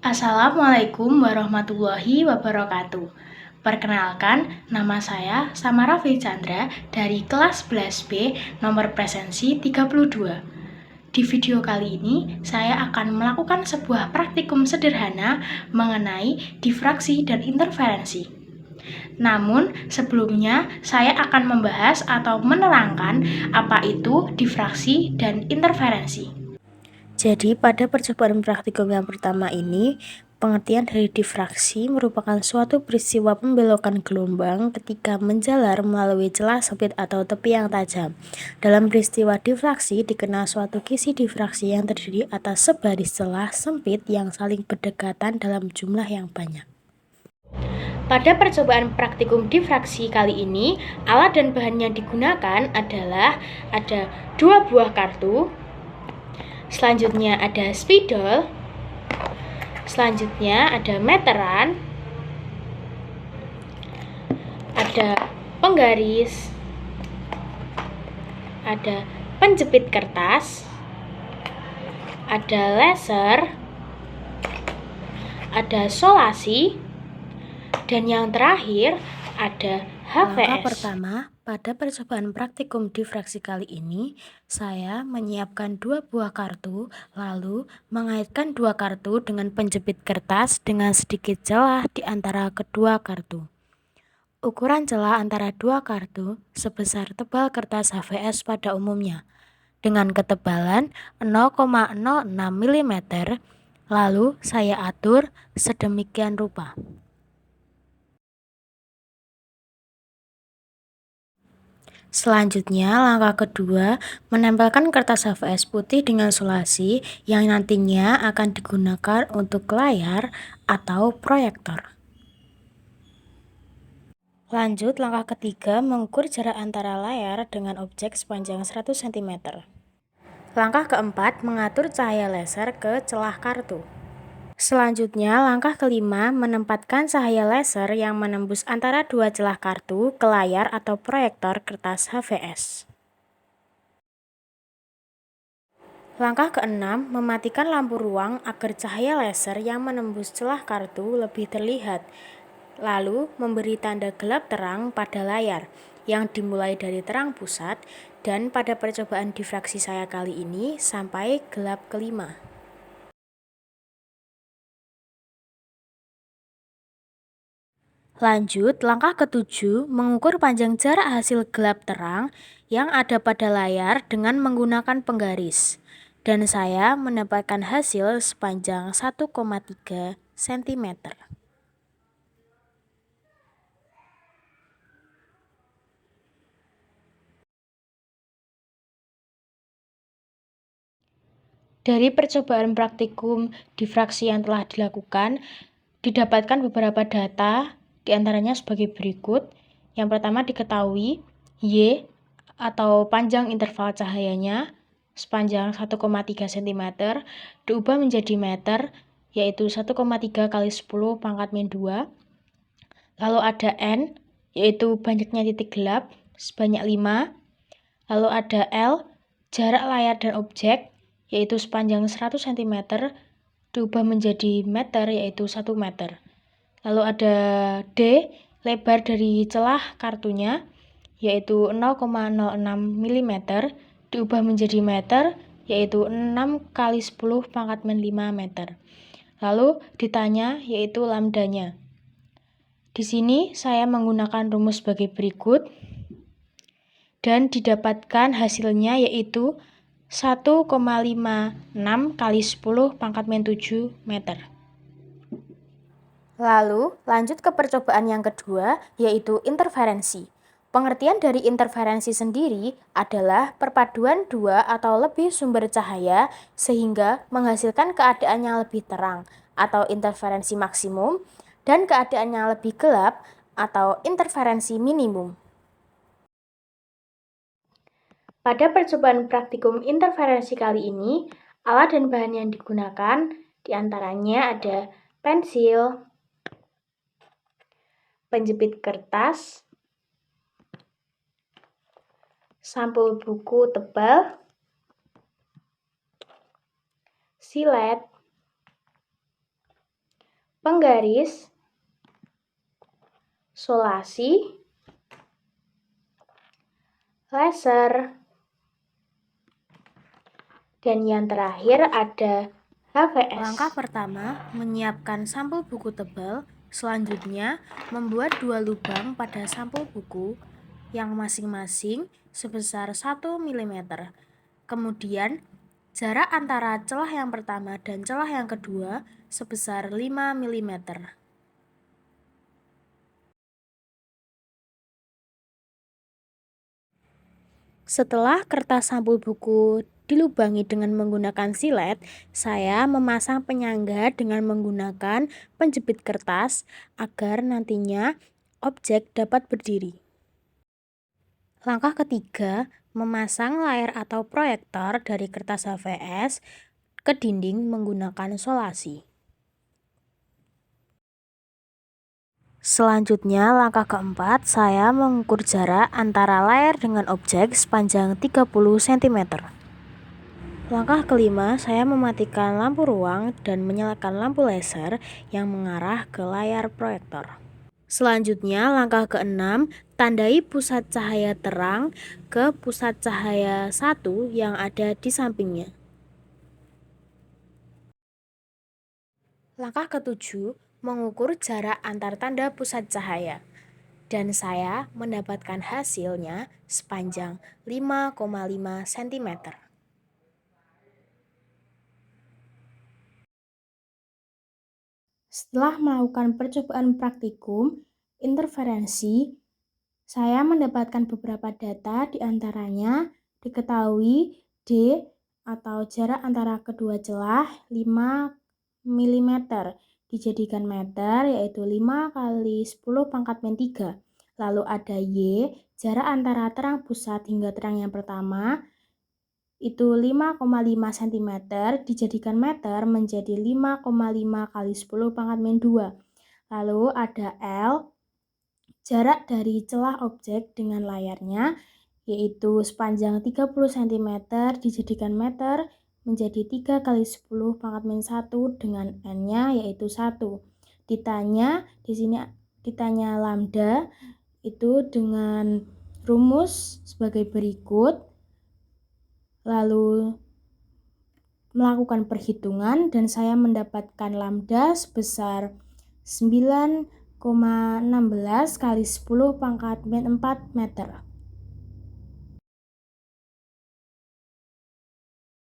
Assalamualaikum warahmatullahi wabarakatuh. Perkenalkan, nama saya Samara V. Chandra dari kelas 11B nomor presensi 32. Di video kali ini, saya akan melakukan sebuah praktikum sederhana mengenai difraksi dan interferensi. Namun, sebelumnya saya akan membahas atau menerangkan apa itu difraksi dan interferensi. Jadi pada percobaan praktikum yang pertama ini, pengertian dari difraksi merupakan suatu peristiwa pembelokan gelombang ketika menjalar melalui celah sempit atau tepi yang tajam. Dalam peristiwa difraksi dikenal suatu kisi difraksi yang terdiri atas sebaris celah sempit yang saling berdekatan dalam jumlah yang banyak. Pada percobaan praktikum difraksi kali ini, alat dan bahan yang digunakan adalah ada 2 buah kartu, selanjutnya ada spidol, selanjutnya ada meteran, ada penggaris, ada penjepit kertas, ada laser, ada solasi, dan yang terakhir ada HVS. Langkah pertama, pada percobaan praktikum difraksi kali ini, saya menyiapkan 2 buah kartu, lalu mengaitkan 2 kartu dengan penjepit kertas dengan sedikit celah di antara kedua kartu. Ukuran celah antara 2 kartu sebesar tebal kertas HVS pada umumnya, dengan ketebalan 0,06 mm, lalu saya atur sedemikian rupa. Selanjutnya, langkah kedua, menempelkan kertas HVS putih dengan solasi yang nantinya akan digunakan untuk layar atau proyektor. Lanjut, langkah ketiga, mengukur jarak antara layar dengan objek sepanjang 100 cm. Langkah keempat, mengatur cahaya laser ke celah kartu. Selanjutnya, langkah kelima, menempatkan cahaya laser yang menembus antara 2 celah kartu ke layar atau proyektor kertas HVS. Langkah keenam, mematikan lampu ruang agar cahaya laser yang menembus celah kartu lebih terlihat. Lalu, memberi tanda gelap terang pada layar, yang dimulai dari terang pusat, dan pada percobaan difraksi saya kali ini sampai gelap kelima. Lanjut, langkah ketujuh, mengukur panjang jarak hasil gelap terang yang ada pada layar dengan menggunakan penggaris. Dan saya mendapatkan hasil sepanjang 1,3 cm. Dari percobaan praktikum difraksi yang telah dilakukan, didapatkan beberapa data, diantaranya sebagai berikut. Yang pertama diketahui Y atau panjang interval cahayanya sepanjang 1,3 cm diubah menjadi meter, yaitu 1,3 kali 10 pangkat min 2. Lalu ada N, yaitu banyaknya titik gelap sebanyak 5. Lalu ada L, jarak layar dan objek, yaitu sepanjang 100 cm diubah menjadi meter, yaitu 1 meter. Lalu ada D, lebar dari celah kartunya, yaitu 0,06 mm diubah menjadi meter, yaitu 6 kali 10 pangkat min 5 meter. Lalu ditanya yaitu lambdanya. Di sini saya menggunakan rumus sebagai berikut dan didapatkan hasilnya yaitu 1,56 kali 10 pangkat min 7 meter. Lalu, lanjut ke percobaan yang kedua, yaitu interferensi. Pengertian dari interferensi sendiri adalah perpaduan 2 atau lebih sumber cahaya sehingga menghasilkan keadaan yang lebih terang atau interferensi maksimum dan keadaan yang lebih gelap atau interferensi minimum. Pada percobaan praktikum interferensi kali ini, alat dan bahan yang digunakan diantaranya ada pensil, penjepit kertas, sampul buku tebal, silet, penggaris, solasi, laser, dan yang terakhir ada HVS. Langkah pertama, menyiapkan sampul buku tebal. Selanjutnya, membuat 2 lubang pada sampul buku yang masing-masing sebesar 1 mm. Kemudian, jarak antara celah yang pertama dan celah yang kedua sebesar 5 mm. Setelah kertas sampul buku dilubangi dengan menggunakan silet, saya memasang penyangga dengan menggunakan penjepit kertas agar nantinya objek dapat berdiri. Langkah ketiga, memasang layar atau proyektor dari kertas HVS ke dinding menggunakan solasi. Selanjutnya, langkah keempat, saya mengukur jarak antara layar dengan objek sepanjang 30 cm. Langkah kelima, saya mematikan lampu ruang dan menyalakan lampu laser yang mengarah ke layar proyektor. Selanjutnya, langkah keenam, tandai pusat cahaya terang ke pusat cahaya 1 yang ada di sampingnya. Langkah ketujuh, mengukur jarak antar tanda pusat cahaya. Dan saya mendapatkan hasilnya sepanjang 5,5 cm. Setelah melakukan percobaan praktikum interferensi, saya mendapatkan beberapa data, diantaranya diketahui D atau jarak antara kedua celah 5 mm dijadikan meter, yaitu 5 kali 10 pangkat min 3. Lalu ada Y, jarak antara terang pusat hingga terang yang pertama itu 5,5 cm dijadikan meter menjadi 5,5 kali 10 pangkat min 2. Lalu ada L, jarak dari celah objek dengan layarnya, yaitu sepanjang 30 cm dijadikan meter menjadi 3 kali 10 pangkat min 1 dengan N-nya yaitu 1. Di sini ditanya lambda itu dengan rumus sebagai berikut. Lalu melakukan perhitungan dan saya mendapatkan lambda sebesar 9,16 kali 10 pangkat min 4 meter.